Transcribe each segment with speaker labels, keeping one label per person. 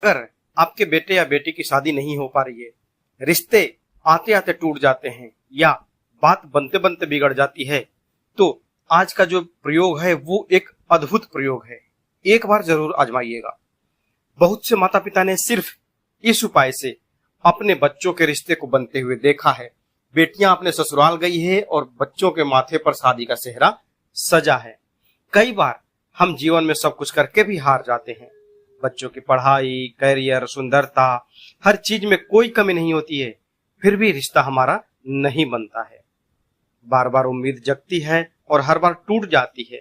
Speaker 1: अगर आपके बेटे या बेटी की शादी नहीं हो पा रही है, रिश्ते आते आते टूट जाते हैं या बात बनते बनते बिगड़ जाती है, तो आज का जो प्रयोग है वो एक अद्भुत प्रयोग है। एक बार जरूर आजमाइएगा। बहुत से माता पिता ने सिर्फ इस उपाय से अपने बच्चों के रिश्ते को बनते हुए देखा है। बेटियां अपने ससुराल गई है और बच्चों के माथे पर शादी का सेहरा सजा है। कई बार हम जीवन में सब कुछ करके भी हार जाते हैं। बच्चों की पढ़ाई, करियर, सुंदरता, हर चीज में कोई कमी नहीं होती है, फिर भी रिश्ता हमारा नहीं बनता है। बार बार उम्मीद जगती है और हर बार टूट जाती है।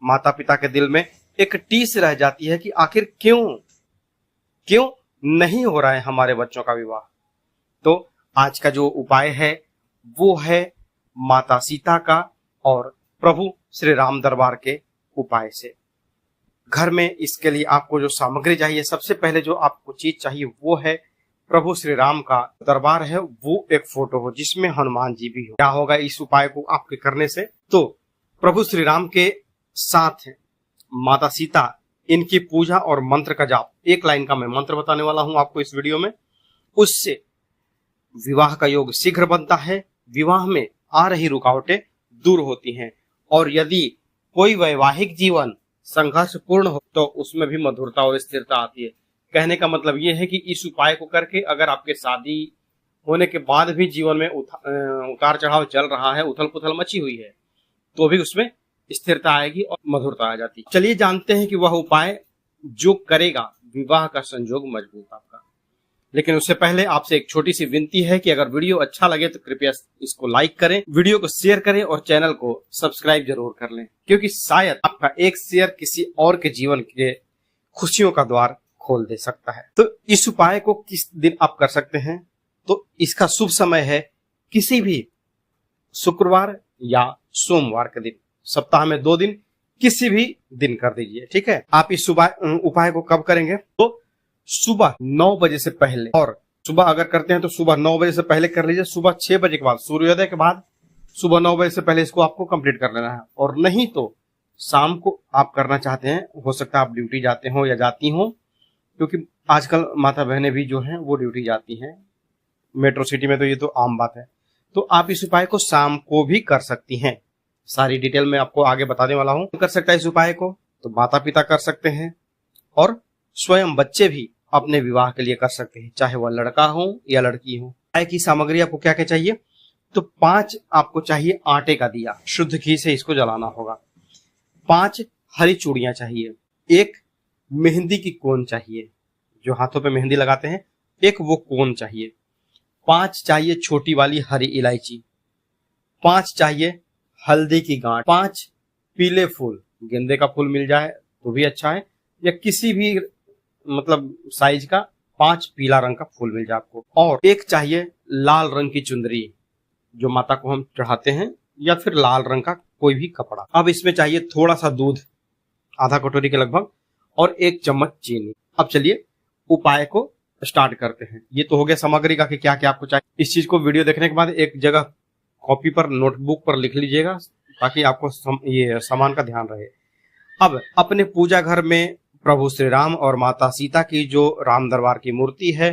Speaker 1: माता पिता के दिल में एक टीस रह जाती है कि आखिर क्यों नहीं हो रहा है हमारे बच्चों का विवाह। तो आज का जो उपाय है वो है माता सीता का और प्रभु श्री राम दरबार के उपाय से। घर में इसके लिए आपको जो सामग्री चाहिए, सबसे पहले जो आपको चीज चाहिए वो है प्रभु श्री राम का दरबार है, वो एक फोटो हो जिसमें हनुमान जी भी हो। क्या होगा इस उपाय को आपके करने से? तो प्रभु श्री राम के साथ माता सीता, इनकी पूजा और मंत्र का जाप, एक लाइन का मैं मंत्र बताने वाला हूं आपको इस वीडियो में। उससे विवाह का योग शीघ्र बनता है, विवाह में आ रही रुकावटें दूर होती हैं, और यदि कोई वैवाहिक जीवन संघर्षपूर्ण हो तो उसमें भी मधुरता और स्थिरता आती है। कहने का मतलब ये है कि इस उपाय को करके अगर आपके शादी होने के बाद भी जीवन में उतार चढ़ाव चल रहा है, उथल पुथल मची हुई है, तो भी उसमें स्थिरता आएगी और मधुरता आ जाती है। चलिए जानते हैं कि वह उपाय जो करेगा विवाह का संयोग मजबूत आपका। लेकिन उससे पहले आपसे एक छोटी सी विनती है कि अगर वीडियो अच्छा लगे तो कृपया इसको लाइक करें, वीडियो को शेयर करें और चैनल को सब्सक्राइब जरूर कर लें, क्योंकि शायद आपका एक शेयर किसी और के जीवन के खुशियों का द्वार खोल दे सकता है। तो इस उपाय को किस दिन आप कर सकते हैं? तो इसका शुभ समय है किसी भी शुक्रवार या सोमवार के दिन, सप्ताह में 2 दिन, किसी भी दिन कर दीजिए, ठीक है। आप इस उपाय को कब करेंगे? तो सुबह 9 बजे से पहले, और सुबह अगर करते हैं तो सुबह 9 बजे से पहले कर लीजिए। सुबह 6 बजे के बाद, सूर्योदय के बाद सुबह 9 बजे से पहले इसको आपको कंप्लीट कर लेना है। और नहीं तो शाम को आप करना चाहते हैं, हो सकता है आप ड्यूटी जाते हो या जाती हो, क्योंकि आजकल माता बहनें भी जो हैं वो ड्यूटी जाती हैं, मेट्रो सिटी में तो ये तो आम बात है। तो आप इस उपाय को शाम को भी कर सकती हैं। सारी डिटेल मैं आपको आगे बताने वाला हूं। कर सकता है इस उपाय को तो माता पिता कर सकते हैं, और स्वयं बच्चे भी अपने विवाह के लिए कर सकते हैं, चाहे वह लड़का हो या लड़की हो। उपाय की सामग्री आपको क्या क्या चाहिए? तो 5 आपको चाहिए आटे का दिया, शुद्ध घी से इसको जलाना होगा। 5 हरी चूड़ियां चाहिए। 1 मेहंदी की कोन चाहिए, जो हाथों पे मेहंदी लगाते हैं, एक वो कोन चाहिए। 5 चाहिए छोटी वाली हरी इलायची। 5 चाहिए हल्दी की गांठ। 5 पीले फूल, गेंदे का फूल मिल जाए तो भी अच्छा है, या किसी भी मतलब साइज का 5 पीला रंग का फूल मिल जाए आपको। और 1 चाहिए लाल रंग की चुंदरी, जो माता को हम चढ़ाते हैं, या फिर लाल रंग का कोई भी कपड़ा। अब इसमें चाहिए थोड़ा सा दूध, आधा कटोरी के लगभग, और 1 चम्मच चीनी। अब चलिए उपाय को स्टार्ट करते हैं। ये तो हो गया सामग्री का कि क्या क्या आपको चाहिए। इस चीज को वीडियो देखने के बाद एक जगह कॉपी पर, नोटबुक पर लिख लीजिएगा, ताकि आपको ये सामान का ध्यान रहे। अब अपने पूजा घर में प्रभु श्री राम और माता सीता की जो राम दरबार की मूर्ति है,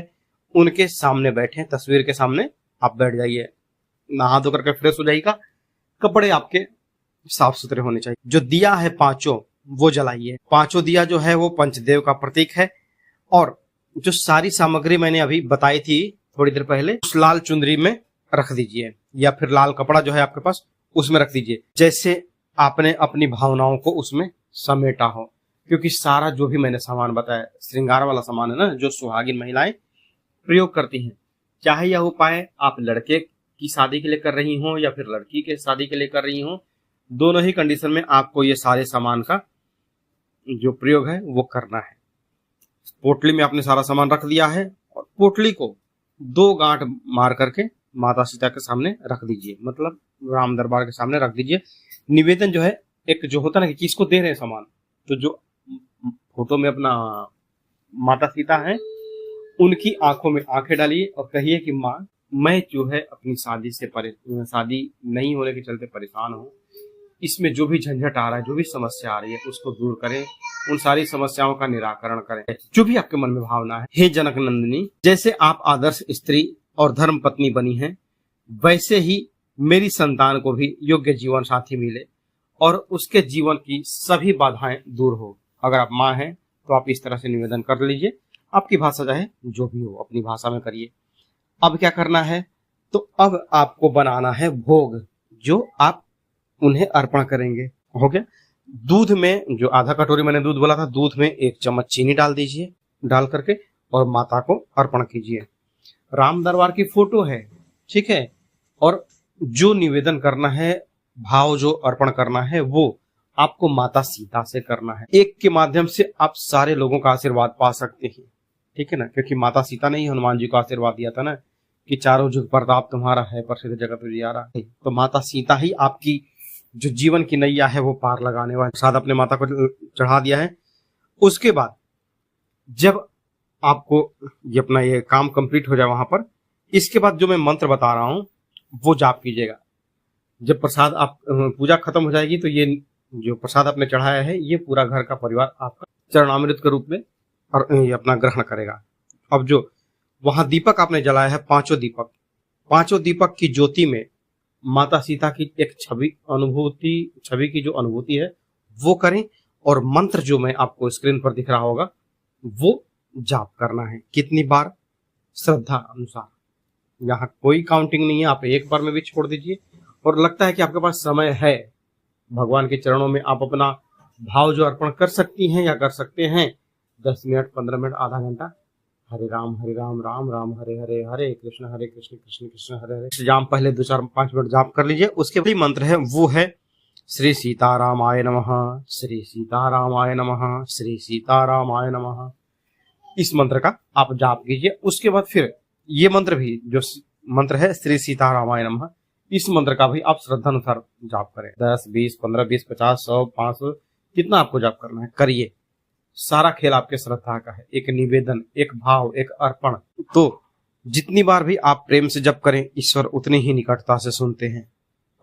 Speaker 1: उनके सामने बैठे, तस्वीर के सामने आप बैठ जाइए। नहा धो करके फ्रेश हो जाइएगा। कपड़े आपके साफ सुथरे होने चाहिए। जो दिया है 5 वो जलाइए। 5 दिया जो है वो पंचदेव का प्रतीक है। और जो सारी सामग्री मैंने अभी बताई थी थोड़ी देर पहले, उस लाल चुंदरी में रख दीजिए, या फिर लाल कपड़ा जो है आपके पास उसमें रख दीजिए, जैसे आपने अपनी भावनाओं को उसमें समेटा हो। क्योंकि सारा जो भी मैंने सामान बताया श्रृंगार वाला सामान है ना, जो सुहागिन महिलाएं प्रयोग करती हैं। चाहे यह उपाय आप लड़के की शादी के लिए कर रही हो या फिर लड़की के शादी के लिए कर रही हो, दोनों ही कंडीशन में आपको ये सारे सामान का जो प्रयोग है वो करना है। पोटली में आपने सारा सामान रख दिया है, और पोटली को 2 गांठ मार करके माता सीता के सामने रख दीजिए, मतलब राम दरबार के सामने रख दीजिए। निवेदन जो है, एक जो होता है ना कि किसको दे रहे हैं सामान, तो जो फोटो में अपना माता सीता है, उनकी आंखों में आंखें डालिए और कहिए कि माँ, मैं जो है अपनी शादी नहीं होने के चलते परेशान हूँ, इसमें जो भी झंझट आ रहा है, जो भी समस्या आ रही है, उसको दूर करें, उन सारी समस्याओं का निराकरण करें, जो भी आपके मन में भावना है। हे जनक नंदिनी, जैसे आप आदर्श स्त्री और धर्म पत्नी बनी हैं, वैसे ही मेरी संतान को भी योग्य जीवन साथी मिले और उसके जीवन की सभी बाधाएं दूर हो। अगर आप माँ हैं तो आप इस तरह से निवेदन कर लीजिए। आपकी भाषा चाहे जो भी हो, अपनी भाषा में करिए। अब क्या करना है, तो अब आपको बनाना है भोग, जो आप उन्हें अर्पण करेंगे। हो गया। दूध में, जो आधा कटोरी मैंने दूध बोला था, दूध में 1 चम्मच चीनी डाल दीजिए, डाल करके और माता को अर्पण कीजिए। राम दरबार की फोटो है, ठीक है। और जो निवेदन करना है, भाव जो अर्पण करना है, वो आपको माता सीता से करना है। एक के माध्यम से आप सारे लोगों का आशीर्वाद पा सकते हैं, ठीक है ना, क्योंकि माता सीता ने ही हनुमान जी को आशीर्वाद दिया था ना कि चारों जुग प्रताप तुम्हारा है, प्रसिद्ध जगत उजियारा है। तो माता सीता ही आपकी जो जीवन की नैया है वो पार लगाने वाले। प्रसाद अपने माता को चढ़ा दिया है। उसके बाद जब आपको ये अपना ये काम कंप्लीट हो जाए वहां पर, इसके बाद जो मैं मंत्र बता रहा हूं वो जाप कीजिएगा। जब प्रसाद आप पूजा खत्म हो जाएगी तो ये जो प्रसाद आपने चढ़ाया है, ये पूरा घर का परिवार आपका चरणामृत के रूप में और ये अपना ग्रहण करेगा। अब जो वहां दीपक आपने जलाया है, पांचों दीपक की ज्योति में माता सीता की एक छवि की जो अनुभूति है वो करें, और मंत्र जो मैं आपको स्क्रीन पर दिख रहा होगा वो जाप करना है। कितनी बार? श्रद्धा अनुसार। यहाँ कोई काउंटिंग नहीं है, आप एक बार में भी छोड़ दीजिए। और लगता है कि आपके पास समय है, भगवान के चरणों में आप अपना भाव जो अर्पण कर सकती हैं या कर सकते हैं, 10 मिनट, 15 मिनट, आधा घंटा, हरे राम राम राम हरे हरे, हरे कृष्ण कृष्ण कृष्ण हरे हरे जाप पहले 2-4-5 मिनट जाप कर लीजिए। उसके बाद मंत्र है वो है श्री सीतारामाय नमः, श्री सीतारामाय नमः, श्री सीतारामाय नमः। इस मंत्र का आप जाप कीजिए। उसके बाद फिर ये मंत्र भी, जो मंत्र है श्री सीतारामाय नमः, इस मंत्र का भी आप श्रद्धा अनुसार जाप करें। 10, 20, 15, 20, 50, 100, 500, कितना आपको जाप करना है करिए। सारा खेल आपके श्रद्धा का है। एक निवेदन, एक भाव, एक अर्पण। तो जितनी बार भी आप प्रेम से जप करें, ईश्वर उतनी ही निकटता से सुनते हैं।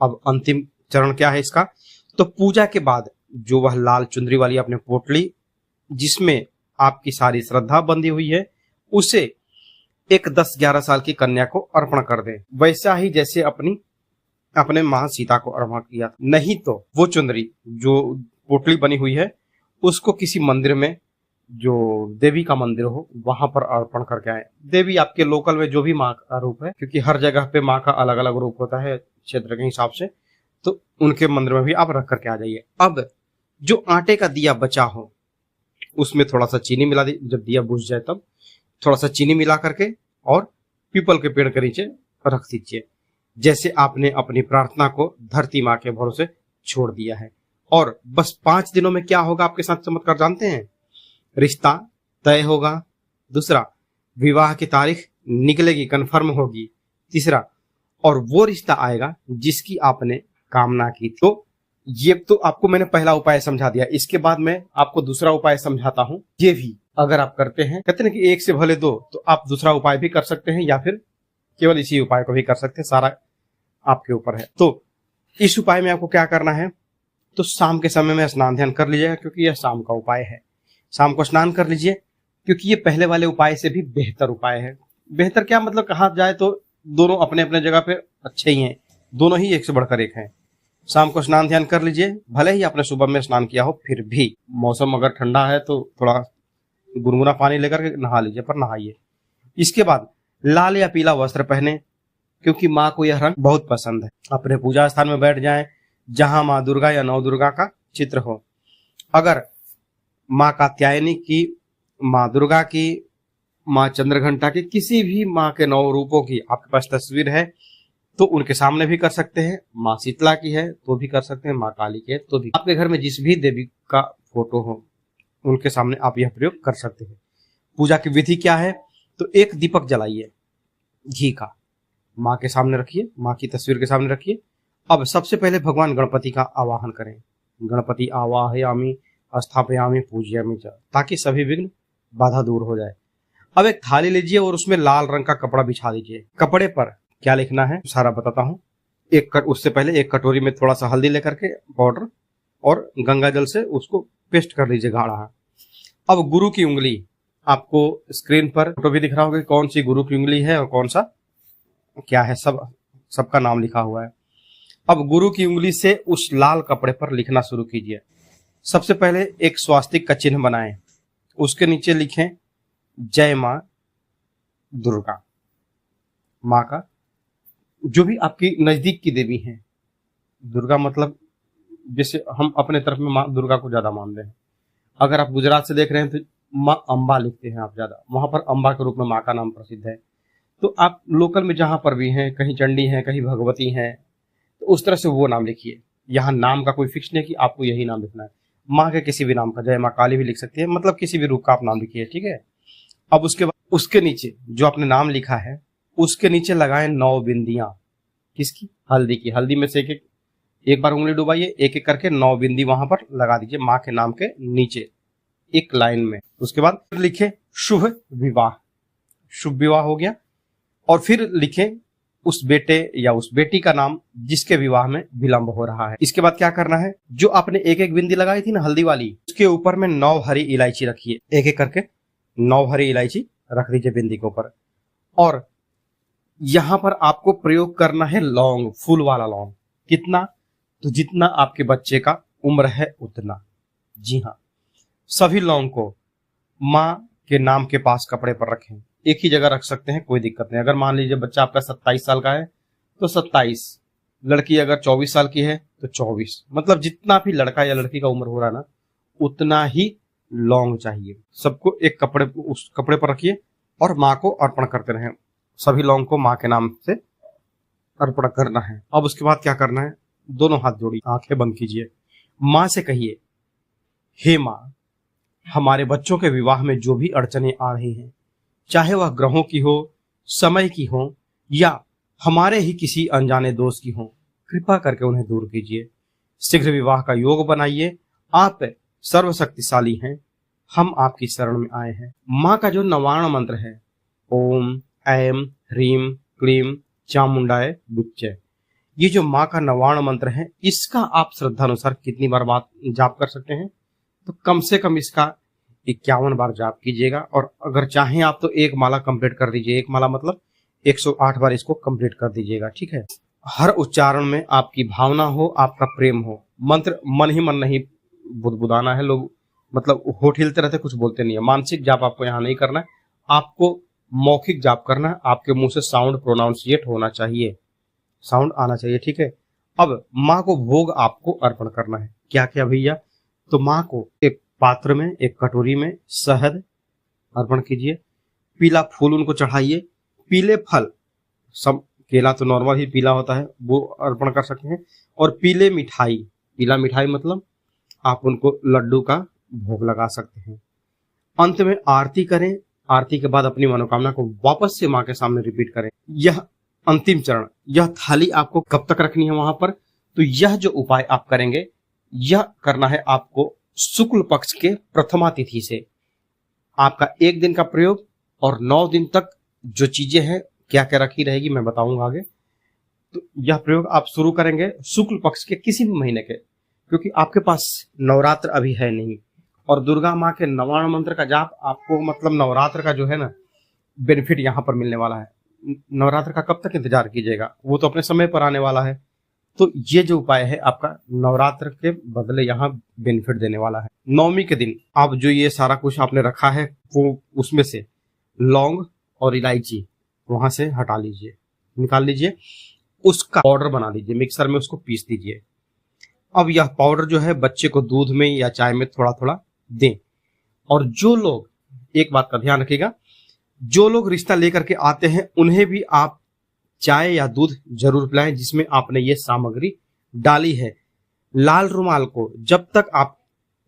Speaker 1: अब अंतिम चरण क्या है इसका, तो पूजा के बाद जो वह लाल चुंदरी वाली अपने पोटली जिसमें आपकी सारी श्रद्धा बंधी हुई है, उसे एक 10-11 साल की कन्या को अर्पण कर दें, वैसा ही जैसे अपने मां सीता को अर्पण किया। नहीं तो वो चुंदरी जो पोटली बनी हुई है उसको किसी मंदिर में, जो देवी का मंदिर हो, वहां पर अर्पण करके आए। देवी आपके लोकल में जो भी माँ का रूप है, क्योंकि हर जगह पे माँ का अलग अलग रूप होता है क्षेत्र के हिसाब से, तो उनके मंदिर में भी आप रख करके आ जाइए। अब जो आटे का दिया बचा हो उसमें थोड़ा सा चीनी मिला दी, जब दिया बुझ जाए तब थोड़ा सा चीनी मिला करके और पीपल के पेड़ के नीचे रख दीजिए, जैसे आपने अपनी प्रार्थना को धरती माँ के भरोसे छोड़ दिया है। और बस 5 दिनों में क्या होगा आपके साथ चमत्कार जानते हैं? रिश्ता तय होगा। दूसरा, विवाह की तारीख निकलेगी, कंफर्म होगी। तीसरा, और वो रिश्ता आएगा जिसकी आपने कामना की। तो ये तो आपको मैंने पहला उपाय समझा दिया। इसके बाद मैं आपको दूसरा उपाय समझाता हूं। ये भी अगर आप करते हैं, कहते हैं कि 1 से भले 2, तो आप दूसरा उपाय भी कर सकते हैं या फिर केवल इसी उपाय को भी कर सकते हैं। सारा आपके ऊपर है। तो इस उपाय में आपको क्या करना है, तो शाम के समय में स्नान ध्यान कर लीजिएगा, क्योंकि यह शाम का उपाय है। शाम को स्नान कर लीजिए, क्योंकि ये पहले वाले उपाय से भी बेहतर उपाय है। बेहतर क्या मतलब, कहा जाए तो दोनों अपने अपने जगह पे अच्छे ही हैं, दोनों ही एक से बढ़कर एक हैं। शाम को स्नान ध्यान कर लीजिए, भले ही आपने सुबह में स्नान किया हो, फिर भी मौसम अगर ठंडा है तो थोड़ा गुनगुना पानी लेकर के नहा लीजिए, पर नहाइए। इसके बाद लाल या पीला वस्त्र पहने, क्योंकि माँ को यह रंग बहुत पसंद है। अपने पूजा स्थान में बैठ जाएं जहां माँ दुर्गा या नव दुर्गा का चित्र हो। अगर माँ कात्यायनी की, माँ दुर्गा की, माँ चंद्रघंटा की, किसी भी माँ के 9 रूपों की आपके पास तस्वीर है तो उनके सामने भी कर सकते हैं। माँ शीतला की है तो भी कर सकते हैं, माँ काली की है तो भी। आपके घर में जिस भी देवी का फोटो हो उनके सामने आप यह प्रयोग कर सकते हैं। पूजा की विधि क्या है, तो 1 दीपक जलाइए घी का, माँ के सामने रखिए, माँ की तस्वीर के सामने रखिए। अब सबसे पहले भगवान गणपति का आवाहन करें। गणपति आवाहयामि स्थापयामि पूजयामि च, ताकि सभी विघ्न बाधा दूर हो जाए। अब एक थाली लीजिए और उसमें लाल रंग का कपड़ा बिछा दीजिए। कपड़े पर क्या लिखना है सारा बताता हूँ। उससे पहले एक कटोरी में थोड़ा सा हल्दी लेकर के पाउडर और गंगा जल से उसको पेस्ट कर लीजिए गाढ़ा। अब गुरु की उंगली, आपको स्क्रीन पर फोटो भी दिख रहा होगा कौन सी गुरु की उंगली है और कौन सा क्या है, सबका नाम लिखा हुआ है। अब गुरु की उंगली से उस लाल कपड़े पर लिखना शुरू कीजिए। सबसे पहले एक स्वास्तिक का चिन्ह बनाएं, उसके नीचे लिखें जय मां दुर्गा। माँ का जो भी आपकी नजदीक की देवी हैं, दुर्गा मतलब जैसे हम अपने तरफ में माँ दुर्गा को ज्यादा मानते हैं। अगर आप गुजरात से देख रहे हैं तो माँ अम्बा लिखते हैं आप ज्यादा, वहां पर अम्बा के रूप में माँ का नाम प्रसिद्ध है। तो आप लोकल में जहां पर भी हैं, कहीं चंडी हैं, कहीं भगवती हैं, तो उस तरह से वो नाम लिखिए। यहाँ नाम का कोई फिक्स नहीं कि आपको यही नाम लिखना है, माँ के किसी भी नाम का, जय माँ काली भी लिख सकती है, मतलब किसी भी रूप का आप नाम लिखिए, ठीक है। अब उसके बाद उसके नीचे जो आपने नाम लिखा है उसके नीचे लगाएं 9 बिंदियां। किसकी? हल्दी की। हल्दी में से एक बार उंगली डुबाइए, एक एक करके 9 बिंदी वहां पर लगा दीजिए माँ के नाम के नीचे एक लाइन में। उसके बाद लिखे शुभ विवाह, शुभ विवाह हो गया। और फिर लिखे उस बेटे या उस बेटी का नाम जिसके विवाह में विलंब हो रहा है। इसके बाद क्या करना है, जो आपने एक एक बिंदी लगाई थी ना हल्दी वाली, उसके ऊपर में 9 हरी इलायची रखिए, एक एक करके 9 हरी इलायची रख दीजिए बिंदी के ऊपर। और यहां पर आपको प्रयोग करना है लौंग, फूल वाला लौंग। कितना? तो जितना आपके बच्चे का उम्र है उतना। जी हाँ, सभी लौंग को माँ के नाम के पास कपड़े पर रखें, एक ही जगह रख सकते हैं, कोई दिक्कत नहीं। अगर मान लीजिए बच्चा आपका 27 साल का है तो 27, लड़की अगर 24 साल की है तो 24, मतलब जितना भी लड़का या लड़की का उम्र हो रहा है ना उतना ही लौंग चाहिए। सबको एक कपड़े, उस कपड़े पर रखिए और माँ को अर्पण करते रहें। सभी लौंग को माँ के नाम से अर्पण करना है। अब उसके बाद क्या करना है, दोनों हाथ जोड़िए, आंखें बंद कीजिए, माँ से कहिए हे माँ, हमारे बच्चों के विवाह में जो भी अड़चने आ रही हैं, चाहे वह ग्रहों की हो, समय की हो या हमारे ही किसी अनजाने दोस्त की हो, कृपा करके उन्हें दूर कीजिए। शीघ्र विवाह का योग बनाइए। आप सर्वशक्तिशाली हैं, हम आपकी शरण में आए हैं। माँ का जो नवाण मंत्र है, ओम ऐम ह्रीम क्लीम चामुंडाय बुच्चे, ये जो माँ का नवाण मंत्र है, इसका आप श्रद्धा अनुसार कितनी बार जाप कर सकते हैं, तो कम से कम इसका 51 बार जाप कीजिएगा। और अगर चाहें आप तो एक माला कंप्लीट कर दीजिए, एक माला मतलब 108 बार इसको कंप्लीट कर दीजिएगा, ठीक है। हर उच्चारण में आपकी भावना हो, आपका प्रेम हो। मंत्र मन ही मन नहीं बुदबुदाना है, लोग मतलब होठ हिलते रहते, कुछ बोलते नहीं है। मानसिक जाप आपको यहाँ नहीं करना है, आपको मौखिक जाप करना है। आपके मुंह से साउंड प्रोनाउंसिएट होना चाहिए, साउंड आना चाहिए, ठीक है। अब माँ को भोग आपको अर्पण करना है। क्या क्या भैया? तो माँ को एक पात्र में, एक कटोरी में शहद अर्पण कीजिए, पीला फूल उनको चढ़ाइए, पीले फल, सब केला तो नॉर्मल ही पीला होता है वो अर्पण कर सकते हैं, और पीले मिठाई, पीला मिठाई मतलब आप उनको लड्डू का भोग लगा सकते हैं। अंत में आरती करें, आरती के बाद अपनी मनोकामना को वापस से माँ के सामने रिपीट करें। यह अंतिम चरण, यह थाली आपको कब तक रखनी है वहां पर, तो यह जो उपाय आप करेंगे, यह करना है आपको शुक्ल पक्ष के प्रथमा तिथि से। आपका 1 दिन का प्रयोग और 9 दिन तक जो चीजें हैं क्या क्या रखी रहेगी मैं बताऊंगा आगे। तो यह प्रयोग आप शुरू करेंगे शुक्ल पक्ष के किसी भी महीने के, क्योंकि आपके पास नवरात्र अभी है नहीं, और दुर्गा माँ के नवाण मंत्र का जाप आपको मतलब नवरात्र का जो है ना बेनिफिट यहाँ पर मिलने वाला है। नवरात्र का कब तक इंतजार कीजिएगा, वो तो अपने समय पर आने वाला है। तो ये जो उपाय है आपका नवरात्र के बदले यहाँ बेनिफिट देने वाला है। 9वीं के दिन आप जो ये सारा कुछ आपने रखा है वो उसमें से लौंग और इलायची वहां से हटा लीजिए, निकाल लीजिए, उसका पाउडर बना लीजिए, मिक्सर में उसको पीस दीजिए। अब यह पाउडर जो है बच्चे को दूध में या चाय में थोड़ा थोड़ा दें। और जो लोग, एक बात का ध्यान रखिएगा, जो लोग रिश्ता लेकर के आते हैं उन्हें भी आप चाय या दूध जरूर पिलाएं जिसमें आपने ये सामग्री डाली है। लाल रुमाल को जब तक आप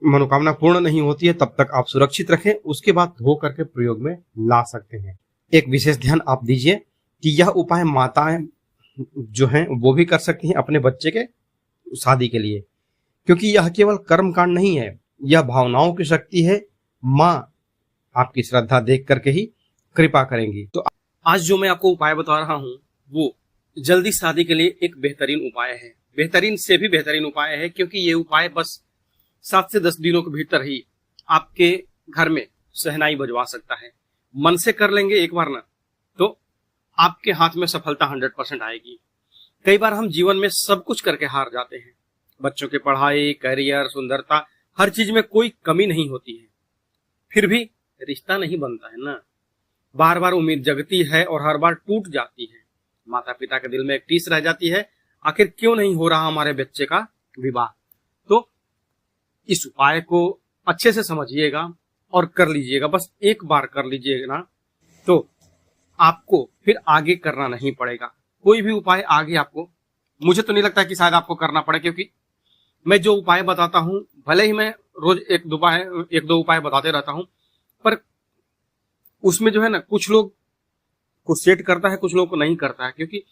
Speaker 1: मनोकामना पूर्ण नहीं होती है तब तक आप सुरक्षित रखें, उसके बाद धो करके प्रयोग में ला सकते हैं। एक विशेष ध्यान आप दीजिए कि यह उपाय माताएं जो हैं वो भी कर सकती हैं अपने बच्चे के शादी के लिए, क्योंकि यह केवल कर्म कांड नहीं है, यह भावनाओं की शक्ति है। माँ आपकी श्रद्धा देख करके ही कृपा करेंगी। तो आज जो मैं आपको उपाय बता रहा हूं वो जल्दी शादी के लिए एक बेहतरीन उपाय है, बेहतरीन से भी बेहतरीन उपाय है, क्योंकि ये उपाय बस 7 से 10 दिनों के भीतर ही आपके घर में शहनाई बजवा सकता है। मन से कर लेंगे एक बार ना, तो आपके हाथ में सफलता 100% आएगी। कई बार हम जीवन में सब कुछ करके हार जाते हैं, बच्चों की पढ़ाई, करियर, सुंदरता, हर चीज में कोई कमी नहीं होती है, फिर भी रिश्ता नहीं बनता है ना। बार बार उम्मीद जगती है और हर बार टूट जाती है। माता पिता के दिल में एक टीस रह जाती है, आखिर क्यों नहीं हो रहा हमारे बच्चे का विवाह। तो इस उपाय को अच्छे से समझिएगा और कर लीजिएगा, बस एक बार कर लीजिएगा ना, तो आपको फिर आगे करना नहीं पड़ेगा। कोई भी उपाय आगे आपको, मुझे तो नहीं लगता कि शायद आपको करना पड़े, क्योंकि मैं जो उपाय बताता हूं, भले ही मैं रोज एक दो उपाय बताते रहता हूं, पर उसमें जो है ना, कुछ लोग को सेट करता है, कुछ लोग को नहीं करता है, क्योंकि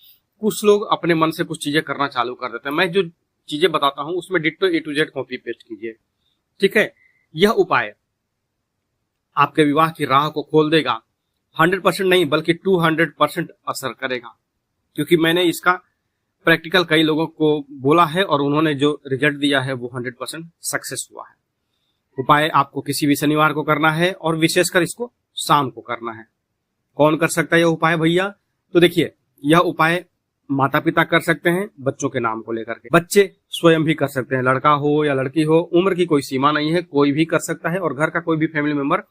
Speaker 1: कुछ लोग अपने मन से कुछ चीजें करना चालू कर देते हैं। मैं जो चीजें बताता हूं उसमें ditto A to Z copy paste कीजिए, ठीक है। यह उपाय आपके विवाह की राह को खोल देगा। 100% नहीं बल्कि 200% असर करेगा, क्योंकि मैंने इसका प्रैक्टिकल कई लोगों को बोला है और उन्होंने जो रिजल्ट दिया है वो 100% सक्सेस हुआ है। उपाय आपको किसी भी शनिवार को करना है और विशेषकर इसको शाम को करना है। कौन कर सकता है यह उपाय भैया? तो देखिए, यह उपाय माता पिता कर सकते हैं बच्चों के नाम को लेकर के, बच्चे स्वयं भी कर सकते हैं, लड़का हो या लड़की हो, उम्र की कोई सीमा नहीं है, कोई भी कर सकता है, और घर का कोई भी फैमिली मेंबर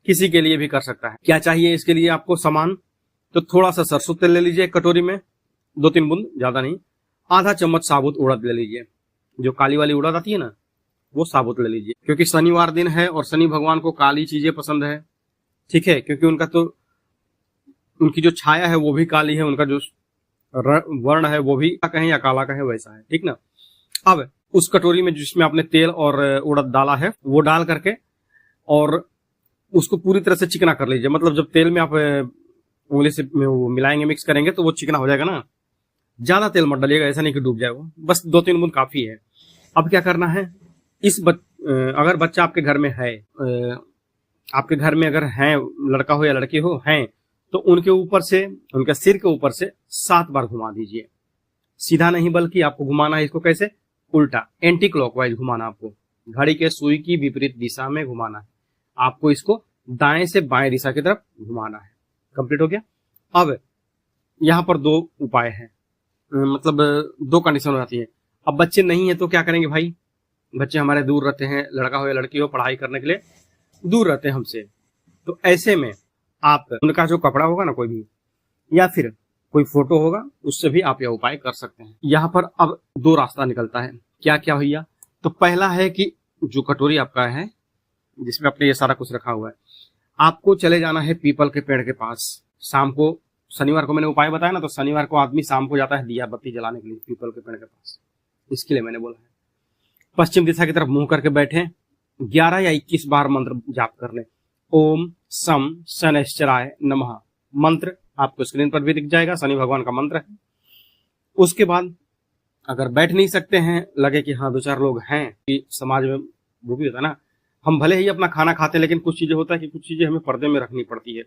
Speaker 1: किसी के लिए भी कर सकता है। क्या चाहिए इसके लिए आपको सामान? तो थोड़ा सा सरसों तेल ले लीजिए कटोरी में, 2-3 बूंद, ज्यादा नहीं। आधा चम्मच साबुत उड़द ले लीजिए, जो काली वाली उड़द आती है ना, वो साबुत ले लीजिए, क्योंकि शनिवार दिन है और शनि भगवान को काली चीजें पसंद है, ठीक है, क्योंकि उनकी जो छाया है वो भी काली है, उनका जो वर्ण है वो भी कहें या काला कहें वैसा है, ठीक ना। अब उस कटोरी में जिसमें आपने तेल और उड़द डाला है वो डाल करके और उसको पूरी तरह से चिकना कर लीजिए। मतलब जब तेल में आप उंगली से मिलाएंगे, मिक्स करेंगे, तो वो चिकना हो जाएगा ना। ज्यादा तेल मत डालिएगा, ऐसा नहीं कि डूब जाए वो, बस 2-3 बूंद काफी है। अब क्या करना है, अगर बच्चा आपके घर में है, आपके घर में अगर है, लड़का हो या लड़की हो, हैं, तो उनके ऊपर से, उनके सिर के ऊपर से 7 बार घुमा दीजिए। सीधा नहीं बल्कि आपको घुमाना है इसको कैसे? उल्टा, एंटी क्लॉकवाइज घुमाना। आपको घड़ी के सुई की विपरीत दिशा में घुमाना है। आपको इसको दाएं से बाएं दिशा की तरफ घुमाना है। कंप्लीट हो गया। अब यहां पर 2 उपाय हैं, मतलब 2 कंडीशन हो जाती है। अब बच्चे नहीं है तो क्या करेंगे भाई? बच्चे हमारे दूर रहते हैं, लड़का हो या लड़की हो, पढ़ाई करने के लिए दूर रहते हैं हमसे, तो ऐसे में आप उनका जो कपड़ा होगा ना, कोई भी, या फिर कोई फोटो होगा, उससे भी आप यह उपाय कर सकते हैं। यहाँ पर अब 2 रास्ता निकलता है। क्या क्या भैया? तो पहला है कि जो कटोरी आपका है जिसमें आपने ये सारा कुछ रखा हुआ है, आपको चले जाना है पीपल के पेड़ के पास। शाम को, शनिवार को मैंने उपाय बताया ना, तो शनिवार को आदमी शाम को जाता है दिया बत्ती जलाने के लिए पीपल के पेड़ के पास, इसके लिए मैंने बोला है। पश्चिम दिशा की तरफ मुंह करके बैठे, 11 या 21 बार मंत्र जाप कर ले। ओम सम शनैश्चराय नमः मंत्र आपको स्क्रीन पर भी दिख जाएगा, शनि भगवान का मंत्र है। उसके बाद अगर बैठ नहीं सकते हैं, लगे कि हाँ 2-4 लोग हैं, कि समाज में वो भी होता है ना, हम भले ही अपना खाना खाते हैं लेकिन कुछ चीजें होता है कि कुछ चीजें हमें पर्दे में रखनी पड़ती है।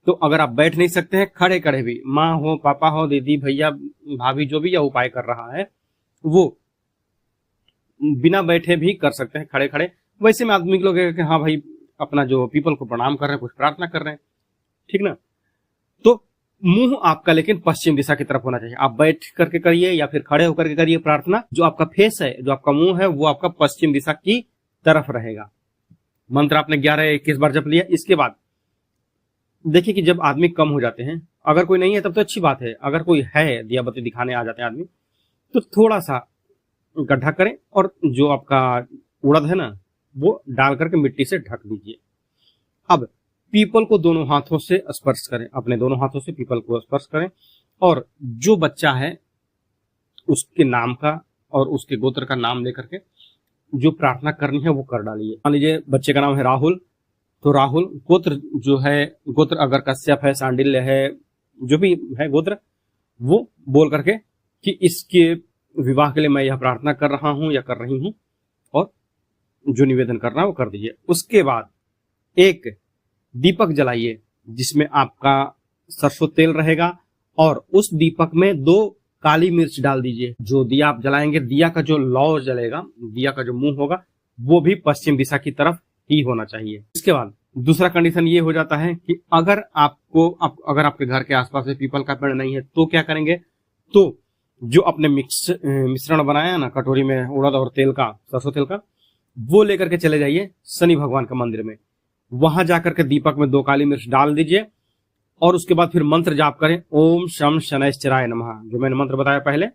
Speaker 1: तो अगर आप बैठ नहीं सकते हैं, खड़े खड़े भी, माँ हो, पापा हो, दीदी, भैया, भाभी, जो भी यह उपाय कर रहा है वो बिना बैठे भी कर सकते हैं, खड़े खड़े। वैसे में आदमी लोग कि हाँ भाई अपना जो पीपल को प्रणाम कर रहे हैं, कुछ प्रार्थना कर रहे हैं, ठीक ना। तो मुंह आपका लेकिन पश्चिम दिशा की तरफ होना चाहिए। आप बैठ करके करिए या फिर खड़े होकर के करिए प्रार्थना, जो आपका फेस है, जो आपका मुंह है, वो आपका पश्चिम दिशा की तरफ रहेगा। मंत्र आपने 11 या 21 बार जप लिया। इसके बाद देखिए कि जब आदमी कम हो जाते हैं, अगर कोई नहीं है तब तो अच्छी बात है, अगर कोई है, दिया बत्ती दिखाने आ जाते हैं आदमी, तो थोड़ा सा गड्ढा करें और जो आपका उड़द है ना, वो डाल करके मिट्टी से ढक दीजिए। अब पीपल को दोनों हाथों से स्पर्श करें, अपने दोनों हाथों से पीपल को स्पर्श करें, और जो बच्चा है उसके नाम का और उसके गोत्र का नाम लेकर के जो प्रार्थना करनी है वो कर डालिए। मान लीजिए बच्चे का नाम है राहुल, तो राहुल गोत्र जो है, गोत्र अगर कश्यप है, सांडिल्य है, जो भी है गोत्र, वो बोल करके कि इसके विवाह के लिए मैं यह प्रार्थना कर रहा हूं या कर रही हूं, और जो निवेदन करना है वो कर दीजिए। उसके बाद एक दीपक जलाइए जिसमें आपका सरसों तेल रहेगा और उस दीपक में 2 काली मिर्च डाल दीजिए। जो दिया आप जलाएंगे, दिया का जो लौ जलेगा, दिया का जो मुंह होगा वो भी पश्चिम दिशा की तरफ ही होना चाहिए। इसके बाद दूसरा कंडीशन ये हो जाता है कि अगर आपके घर के आसपास में पीपल का पेड़ नहीं है तो क्या करेंगे, तो जो अपने मिश्रण बनाया ना कटोरी में उड़द और तेल का, सरसों तेल का, वो लेकर के चले जाइए शनि भगवान के मंदिर में। वहां जाकर के दीपक में 2 काली मिर्च डाल दीजिए और उसके बाद फिर मंत्र जाप करें, ओम शम शनैश्चराय नमः, जो मैंने मंत्र बताया पहले।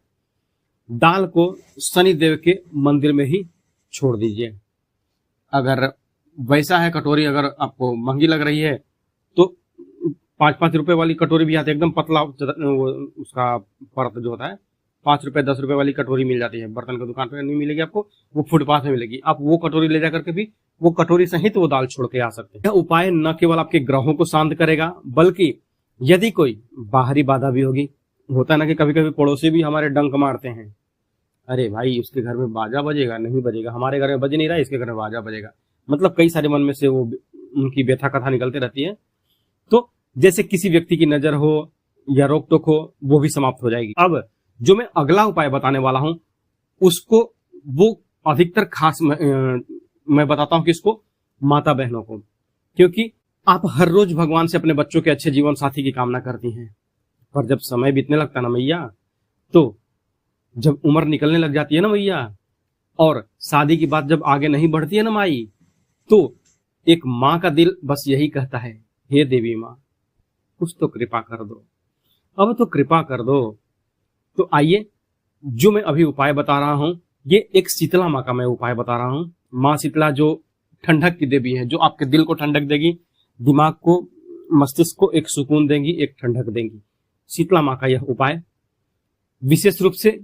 Speaker 1: दाल को शनि देव के मंदिर में ही छोड़ दीजिए। अगर वैसा है कटोरी, अगर आपको महंगी लग रही है तो 5-5 रुपए वाली कटोरी भी आती है, एकदम पतला उसका परत जो होता है, 5 रुपए 10 रुपए वाली कटोरी मिल जाती है। बर्तन की दुकान पर नहीं मिलेगी आपको, वो फुटपाथ में मिलेगी। आप वो कटोरी ले जाकर के भी वो कटोरी सहित वो दाल छोड़ के आ सकते हैं। यह उपाय न केवल आपके ग्रहों को शांत करेगा, बल्कि यदि कोई बाहरी बाधा भी होगी, होता है ना कि कभी कभी पड़ोसी भी हमारे डंक मारते हैं, अरे भाई उसके घर में बाजा बजेगा, नहीं बजेगा, हमारे घर में बज नहीं रहा, इसके घर में बाजा बजेगा, मतलब कई सारे मन में से वो उनकी व्यथा कथा निकलते रहती है। तो जैसे किसी व्यक्ति की नजर हो या रोक टोक हो, वो भी समाप्त हो जाएगी। अब जो मैं अगला उपाय बताने वाला हूं उसको वो अधिकतर खास मैं बताता हूं किसको, माता बहनों को, क्योंकि आप हर रोज भगवान से अपने बच्चों के अच्छे जीवन साथी की कामना करती हैं, पर जब समय बीतने लगता ना मैया, तो जब उम्र निकलने लग जाती है ना मैया, और शादी की बात जब आगे नहीं बढ़ती है ना माई, तो एक माँ का दिल बस यही कहता है, हे देवी माँ कुछ तो कृपा कर दो, अब तो कृपा कर दो। तो आइए, जो मैं अभी उपाय बता रहा हूं ये एक शीतला माँ का मैं उपाय बता रहा हूं। माँ शीतला जो ठंडक की देवी है, जो आपके दिल को ठंडक देगी, दिमाग को, मस्तिष्क को एक सुकून देंगी, एक ठंडक देंगी। शीतला माँ का यह उपाय विशेष रूप से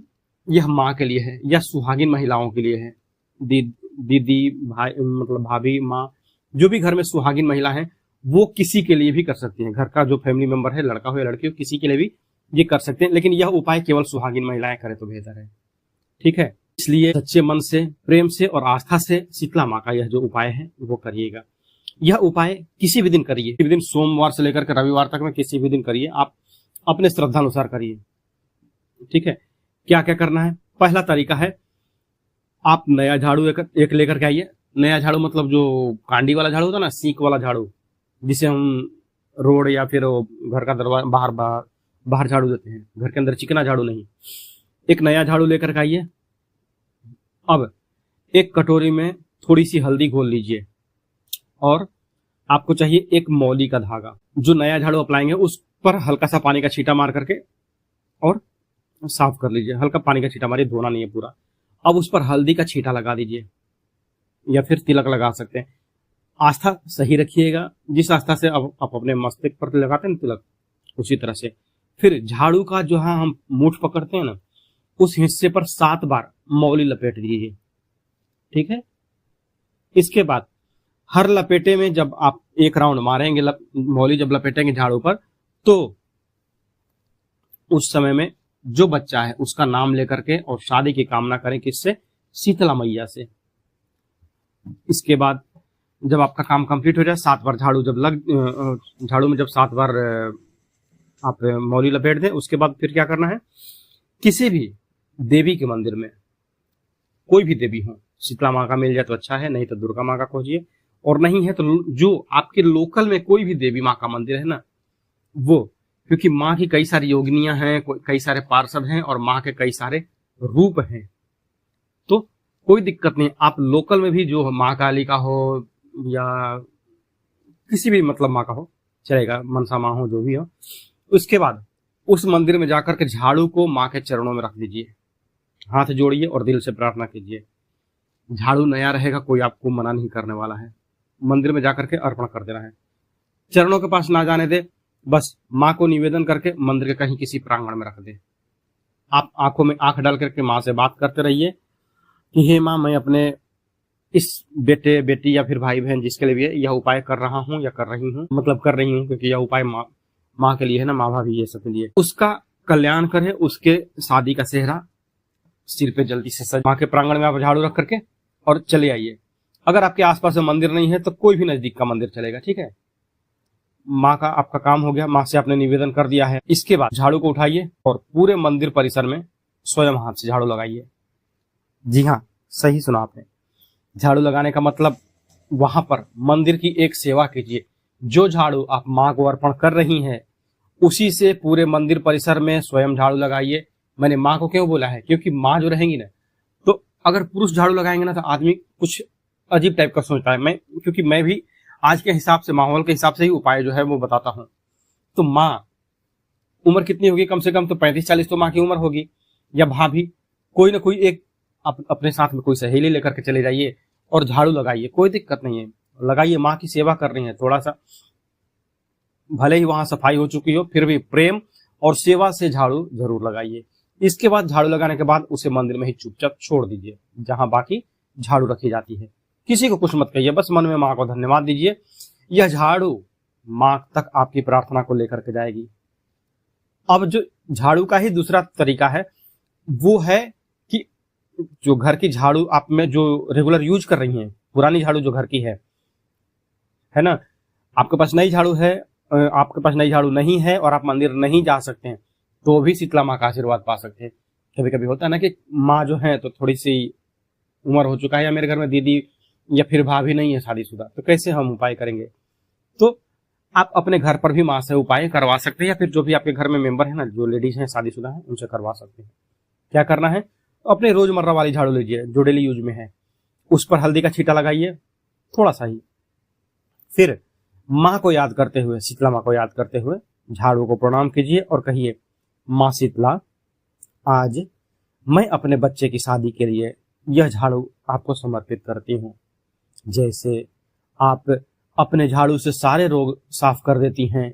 Speaker 1: यह माँ के लिए है या सुहागिन महिलाओं के लिए है। दीदी भाई, मतलब भाभी, माँ, जो भी घर में सुहागिन महिला है वो किसी के लिए भी कर सकती है। घर का जो फैमिली मेंबर है, लड़का हो या लड़की हो, किसी के लिए भी ये कर सकते हैं, लेकिन यह उपाय केवल सुहागिन महिलाएं करें तो बेहतर है, ठीक है। इसलिए सच्चे मन से, प्रेम से और आस्था से शीतला माँ का यह जो उपाय है वो करिएगा। यह उपाय किसी भी दिन करिए, किसी भी दिन, सोमवार से लेकर के रविवार तक में किसी भी दिन करिए, आप अपने श्रद्धा अनुसार करिए, ठीक है। क्या क्या करना है, पहला तरीका है, आप नया झाड़ू एक लेकर के आइए। नया झाड़ू मतलब जो कांडी वाला झाड़ू होता है ना, सीक वाला झाड़ू, जिसे हम रोड या फिर घर का दरवाजा बाहर झाड़ू देते हैं, घर के अंदर चिकना झाड़ू नहीं। एक नया झाड़ू लेकर के आइए। अब एक कटोरी में थोड़ी सी हल्दी घोल लीजिए और आपको चाहिए एक मौली का धागा। जो नया झाड़ू अप्लाएंगे उस पर हल्का सा पानी का छींटा मार करके और साफ कर लीजिए। हल्का पानी का छींटा मारिए, धोना नहीं है पूरा। अब उस पर हल्दी का छींटा लगा दीजिए या फिर तिलक लगा सकते हैं। आस्था सही रखिएगा, जिस आस्था से आप अपने मस्तक पर लगाते हैं तिलक, उसी तरह से। फिर झाड़ू का जो हम मुठ पकड़ते हैं ना, उस हिस्से पर 7 बार मौली लपेट दीजिए, ठीक है। इसके बाद हर लपेटे में जब आप एक राउंड मारेंगे, मौली जब लपेटेंगे झाड़ू पर, तो उस समय में जो बच्चा है उसका नाम लेकर के और शादी की कामना करें, किससे, शीतला मैया से। इसके बाद जब आपका काम कंप्लीट हो जाए, 7 बार झाड़ू में जब 7 बार आप मौली लपेट दें, उसके बाद फिर क्या करना है, किसी भी देवी के मंदिर में, कोई भी देवी हो, शीतला माँ का मिल जाए तो अच्छा है, नहीं तो दुर्गा माँ का खोजिए, और नहीं है तो जो आपके लोकल में कोई भी देवी माँ का मंदिर है ना, वो, क्योंकि माँ की कई सारी योगिनियां हैं, कई सारे पार्षद हैं और माँ के कई सारे रूप हैं, तो कोई दिक्कत नहीं। आप लोकल में भी जो माँ काली का हो या किसी भी मतलब माँ का हो चलेगा, मनसा माँ हो, जो भी हो। उसके बाद उस मंदिर में जाकर के झाड़ू को माँ के चरणों में रख दीजिए, हाथ जोड़िए और दिल से प्रार्थना कीजिए। झाड़ू नया रहेगा, कोई आपको मना नहीं करने वाला है। मंदिर में जाकर के अर्पण कर देना है, चरणों के पास ना जाने दे, बस माँ को निवेदन करके मंदिर के कहीं किसी प्रांगण में रख दे। आप आंखों में आंख डाल करके माँ से बात करते रहिए कि हे माँ, मैं अपने इस बेटे बेटी या फिर भाई बहन जिसके लिए भी यह उपाय कर रहा हूँ या कर रही हूँ, मतलब कर रही हूँ, क्योंकि यह उपाय माँ के लिए है ना, माँ भाभी ये सब के लिए, उसका कल्याण करे, उसके शादी का सेहरा सिर पे जल्दी से सज। माँ के प्रांगण में आप झाड़ू रख करके और चले आइए। अगर आपके आसपास में मंदिर नहीं है तो कोई भी नजदीक का मंदिर चलेगा, ठीक है। माँ का आपका काम हो गया, माँ से आपने निवेदन कर दिया है। इसके बाद झाड़ू को उठाइए और पूरे मंदिर परिसर में स्वयं हाथ से झाड़ू लगाइए। जी हाँ, सही सुना आपने। झाड़ू लगाने का मतलब वहां पर मंदिर की एक सेवा कीजिए। जो झाड़ू आप माँ को अर्पण कर रही हैं, उसी से पूरे मंदिर परिसर में स्वयं झाड़ू लगाइए। मैंने माँ को क्यों बोला है, क्योंकि माँ जो रहेंगी ना, तो अगर पुरुष झाड़ू लगाएंगे ना तो आदमी कुछ अजीब टाइप का सोचता है। क्योंकि मैं भी आज के हिसाब से, माहौल के हिसाब से ही उपाय जो है वो बताता हूँ। तो माँ उम्र कितनी होगी, कम से कम तो 35-40 तो माँ की उम्र होगी, या भाभी, कोई ना कोई एक अपने साथ में कोई सहेली लेकर के चले जाइए और झाड़ू लगाइए, कोई दिक्कत नहीं है, लगाइए। माँ की सेवा कर रही है, थोड़ा सा भले ही वहां सफाई हो चुकी हो, फिर भी प्रेम और सेवा से झाड़ू जरूर लगाइए। इसके बाद झाड़ू लगाने के बाद उसे मंदिर में ही चुपचाप छोड़ दीजिए, जहां बाकी झाड़ू रखी जाती है। किसी को कुछ मत कहिए, बस मन में माँ को धन्यवाद दीजिए। यह झाड़ू माँ तक आपकी प्रार्थना को लेकर के जाएगी। अब जो झाड़ू का ही दूसरा तरीका है वो है कि जो घर की झाड़ू आप में जो रेगुलर यूज कर रही हैं, पुरानी झाड़ू जो घर की है ना, आपके पास नई झाड़ू है, आपके पास नई झाड़ू नहीं है और आप मंदिर नहीं जा सकते हैं, तो भी शीतला माँ का आशीर्वाद पा सकते हैं। कभी कभी होता है ना कि माँ जो है तो थोड़ी सी उम्र हो चुका है, या मेरे घर में दीदी या फिर भाभी नहीं है शादीशुदा, तो कैसे हम उपाय करेंगे? तो आप अपने घर पर भी माँ से उपाय करवा सकते हैं, या फिर जो भी आपके घर में मेंबर है ना, जो लेडीज हैं शादीशुदा हैं, उनसे करवा सकते हैं। क्या करना है, अपने रोजमर्रा वाली झाड़ू लीजिए जो डेली यूज में है, उस पर हल्दी का छींटा लगाइए, थोड़ा सा ही। फिर माँ को याद करते हुए, शीतला माँ को याद करते हुए झाड़ू को प्रणाम कीजिए और कहिए, माँ शीतला, आज मैं अपने बच्चे की शादी के लिए यह झाड़ू आपको समर्पित करती हूँ। जैसे आप अपने झाड़ू से सारे रोग साफ कर देती हैं,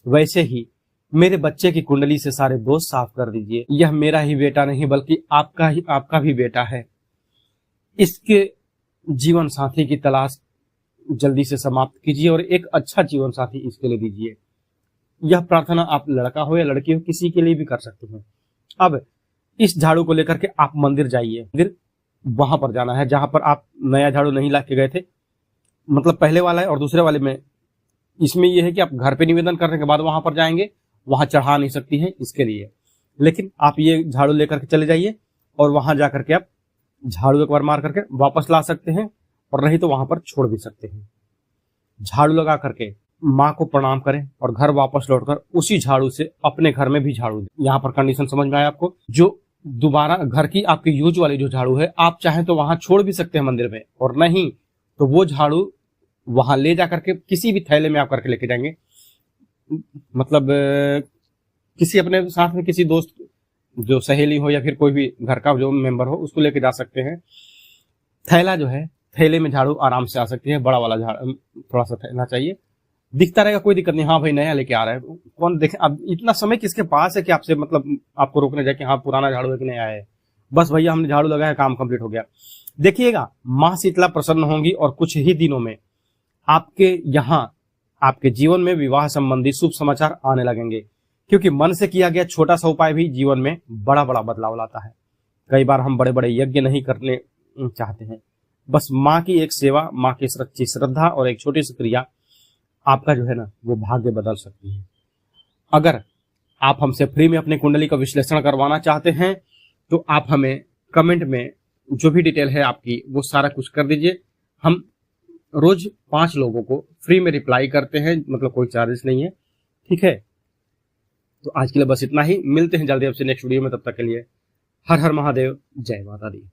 Speaker 1: वैसे ही मेरे बच्चे की कुंडली से सारे दोष साफ कर दीजिए। यह मेरा ही बेटा नहीं बल्कि आपका भी बेटा है। इसके जीवन साथी की तलाश जल्दी से समाप्त कीजिए और एक अच्छा जीवन साथी इसके लिए दीजिए। यह प्रार्थना आप लड़का हो या लड़की हो, किसी के लिए भी कर सकते हैं। अब इस झाड़ू को लेकर के आप मंदिर जाइए। मंदिर वहां पर जाना है जहां पर आप नया झाड़ू नहीं ला के गए थे, मतलब पहले वाला है और दूसरे वाले में। इसमें यह है कि आप घर पे निवेदन करने के बाद वहां पर जाएंगे, वहां चढ़ा नहीं सकती हैं इसके लिए। लेकिन आप ये झाड़ू लेकर के चले जाइए और वहां जाकर के आप झाड़ू एक बार मार करके वापस ला सकते हैं, और नहीं तो वहां पर छोड़ भी सकते हैं। झाड़ू लगा करके माँ को प्रणाम करें और घर वापस लौटकर उसी झाड़ू से अपने घर में भी झाड़ू दें। यहाँ पर कंडीशन समझ में आया आपको? जो दोबारा घर की आपकी यूज वाली जो झाड़ू है, आप चाहें तो वहां छोड़ भी सकते हैं मंदिर में, और नहीं तो वो झाड़ू वहां ले जाकर के किसी भी थैले में आप करके लेके जाएंगे, मतलब किसी अपने साथ में किसी दोस्त, जो सहेली हो या फिर कोई भी घर का जो मेंबर हो, उसको लेके जा सकते हैं। थैला जो है, थैले में झाड़ू आराम से आ सकती है। बड़ा वाला झाड़ू थोड़ा सा थैला चाहिए, दिखता रहेगा, कोई दिक्कत नहीं। हाँ भाई नया लेके आ रहा है, कौन देखे? अब इतना समय किसके पास है कि आपसे मतलब आपको रोकने जाए कि हाँ पुराना झाड़ू है कि नया है? बस भैया हमने झाड़ू लगाया, काम कंप्लीट हो गया। देखिएगा माँ शीतला प्रसन्न होंगी और कुछ ही दिनों में आपके यहाँ, आपके जीवन में विवाह संबंधी शुभ समाचार आने लगेंगे, क्योंकि मन से किया गया छोटा सा उपाय भी जीवन में बड़ा बड़ा बदलाव लाता है। कई बार हम बड़े बड़े यज्ञ नहीं करने चाहते हैं, बस माँ की एक सेवा, माँ की सच्ची श्रद्धा और एक छोटी सी क्रिया आपका जो है ना वो भाग्य बदल सकती है। अगर आप हमसे फ्री में अपनी कुंडली का विश्लेषण करवाना चाहते हैं तो आप हमें कमेंट में जो भी डिटेल है आपकी वो सारा कुछ कर दीजिए। हम रोज 5 लोगों को फ्री में रिप्लाई करते हैं, मतलब कोई चार्जेस नहीं है, ठीक है? तो आज के लिए बस इतना ही। मिलते हैं जल्दी आपसे नेक्स्ट वीडियो में, तब तक के लिए हर हर महादेव, जय माता दी।